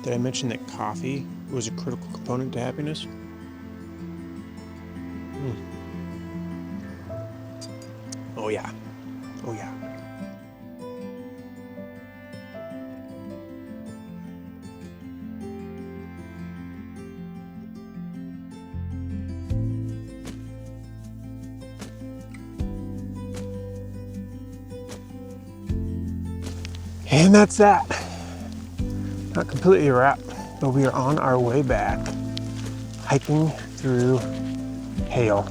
Did I mention that coffee was a critical component to happiness? Oh yeah. Oh yeah. And that's that. Not completely a wrap, but we are on our way back, hiking through hail.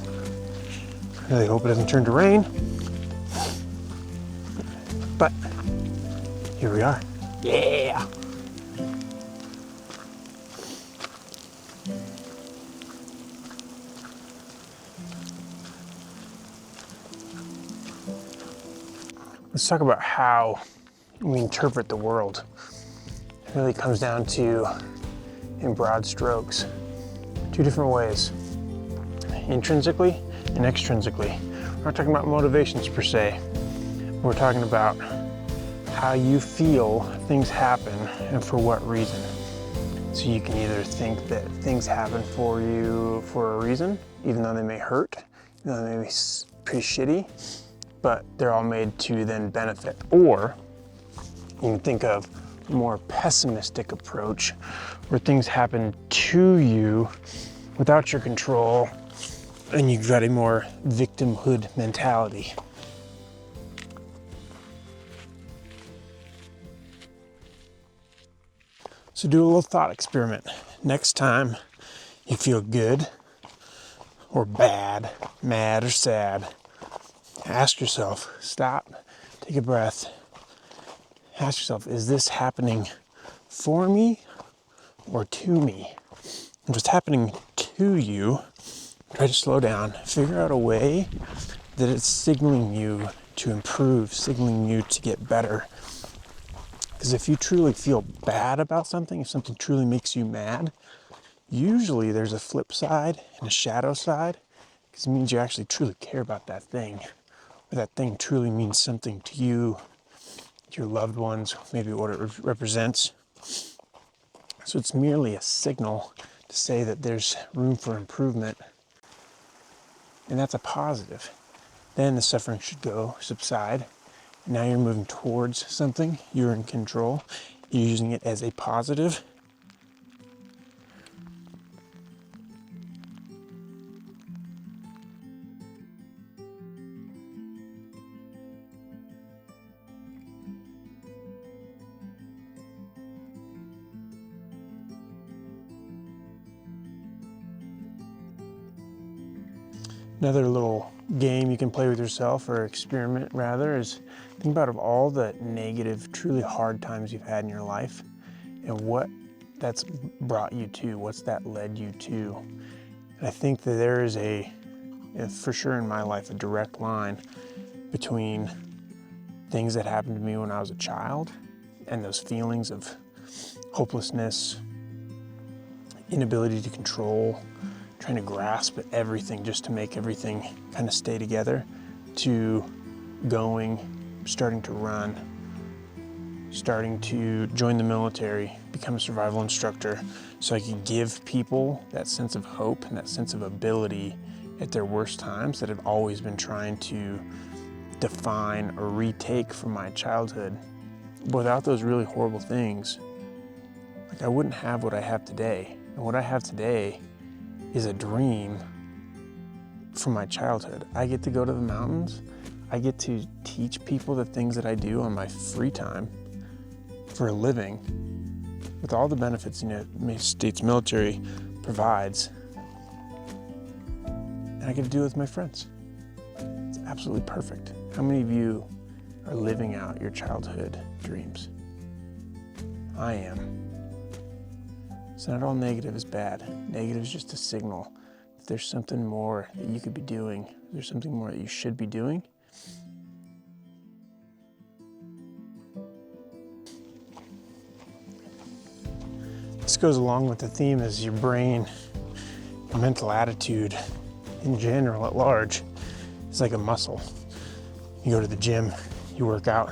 Really hope it doesn't turn to rain, but here we are. Yeah! Let's talk about how we interpret the world. It really comes down to, in broad strokes, two different ways. Intrinsically and extrinsically. We're not talking about motivations per se. We're talking about how you feel things happen and for what reason. So you can either think that things happen for you for a reason, even though they may hurt, even though they may be pretty shitty, but they're all made to then benefit. Or you can think of a more pessimistic approach where things happen to you without your control and you've got a more victimhood mentality. So do a little thought experiment. Next time you feel good or bad, mad or sad, ask yourself, stop, take a breath. Ask yourself, is this happening for me or to me? If it's happening to you, try to slow down, figure out a way that it's signaling you to improve, signaling you to get better. Because if you truly feel bad about something, if something truly makes you mad, usually there's a flip side and a shadow side, because it means you actually truly care about that thing, or that thing truly means something to you, your loved ones, maybe what it represents. So it's merely a signal to say that there's room for improvement, and that's a positive. Then the suffering should go, subside. Now you're moving towards something, you're in control, you're using it as a positive. Another little game you can play with yourself, or experiment rather, is think about of all the negative, truly hard times you've had in your life and what that's brought you to, what's that led you to. And I think that there is for sure in my life, a direct line between things that happened to me when I was a child and those feelings of hopelessness, inability to control, trying to grasp at everything just to make everything kind of stay together, to starting to run, starting to join the military, become a survival instructor, so I could give people that sense of hope and that sense of ability at their worst times that I've always been trying to define or retake from my childhood. Without those really horrible things, like I wouldn't have what I have today. And what I have today is a dream from my childhood. I get to go to the mountains. I get to teach people the things that I do on my free time for a living, with all the benefits the United States military provides. And I get to do it with my friends. It's absolutely perfect. How many of you are living out your childhood dreams? I am. So not all negative is bad. Negative is just a signal. If there's something more that you could be doing, if there's something more that you should be doing, this goes along with the theme as your brain, your mental attitude in general at large is like a muscle. You go to the gym, you work out,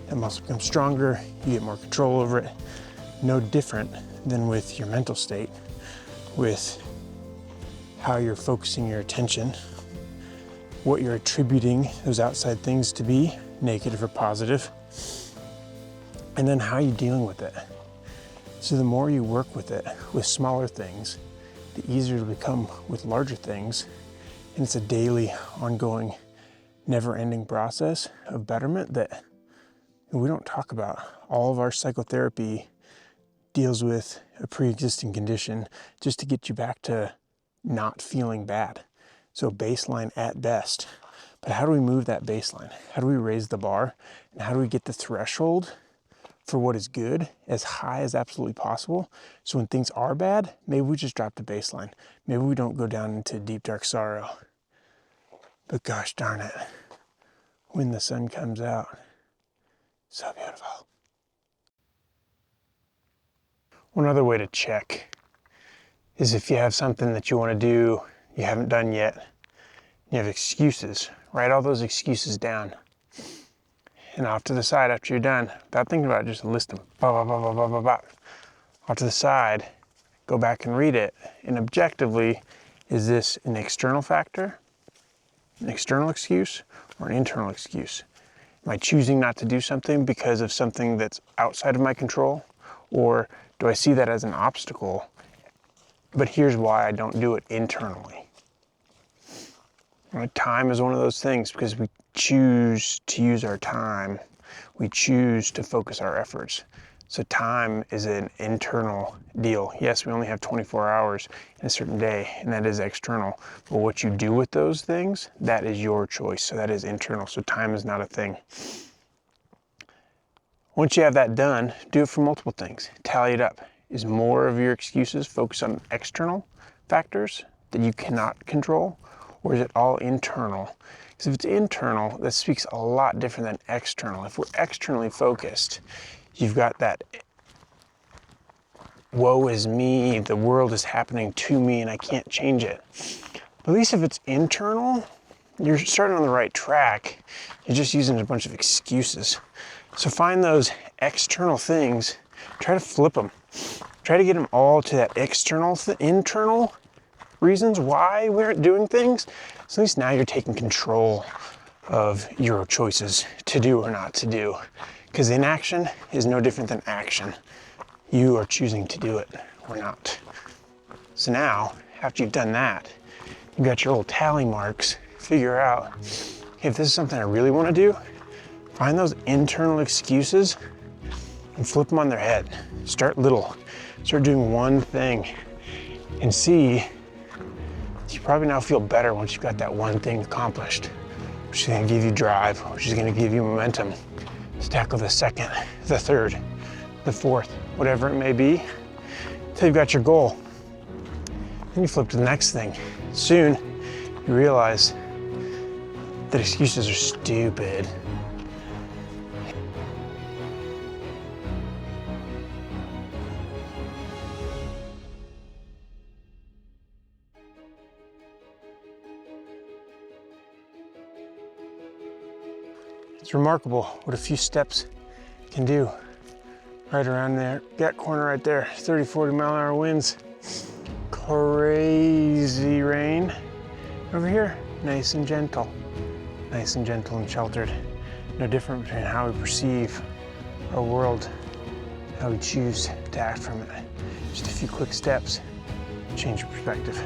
that muscle becomes stronger, you get more control over it. no different than with your mental state, with how you're focusing your attention, what you're attributing those outside things to be, negative or positive, and then how you're dealing with it. So the more you work with it, with smaller things, the easier it'll become with larger things. And it's a daily, ongoing, never-ending process of betterment that we don't talk about. All of our psychotherapy deals with a pre-existing condition just to get you back to not feeling bad. So baseline at best. But how do we move that baseline? How do we raise the bar? And how do we get the threshold for what is good as high as absolutely possible? So when things are bad, maybe we just drop the baseline. Maybe we don't go down into deep, dark sorrow. But gosh darn it, when the sun comes out, so beautiful. One other way to check is if you have something that you want to do you haven't done yet, you have excuses, write all those excuses down. And off to the side after you're done, without thinking about it, just list them. Off to the side, go back and read it. And objectively, is this an external factor, an external excuse, or an internal excuse? Am I choosing not to do something because of something that's outside of my control? Or do I see that as an obstacle? But here's why I don't do it internally. Right? Time is one of those things because we choose to use our time. We choose to focus our efforts. So time is an internal deal. Yes, we only have 24 hours in a certain day, and that is external. But what you do with those things, that is your choice. So that is internal. So time is not a thing. Once you have that done, do it for multiple things. Tally it up. Is more of your excuses focused on external factors that you cannot control, or is it all internal? Because if it's internal, that speaks a lot different than external. If we're externally focused, you've got that woe is me, the world is happening to me and I can't change it. But at least if it's internal, you're starting on the right track. You're just using a bunch of excuses. So find those external things, try to flip them. Try to get them all to that internal reasons why we aren't doing things. So at least now you're taking control of your choices to do or not to do. Because inaction is no different than action. You are choosing to do it or not. So now, after you've done that, you've got your little tally marks, figure out, okay, if this is something I really want to do, find those internal excuses and flip them on their head. Start little. Start doing one thing and see, you probably now feel better once you've got that one thing accomplished, which is going to give you drive, which is going to give you momentum to tackle the second, the third, the fourth, whatever it may be, until you've got your goal. Then you flip to the next thing. Soon you realize that excuses are stupid. It's remarkable what a few steps can do. Right around there, that corner right there, 30, 40 mile an hour winds. Crazy rain. Over here, nice and gentle. Nice and gentle and sheltered. No different between how we perceive our world, how we choose to act from it. Just a few quick steps, change your perspective.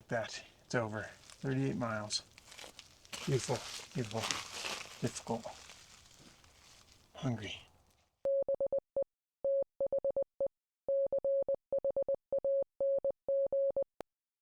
That, it's over. 38 miles. Beautiful, beautiful. difficult, hungry.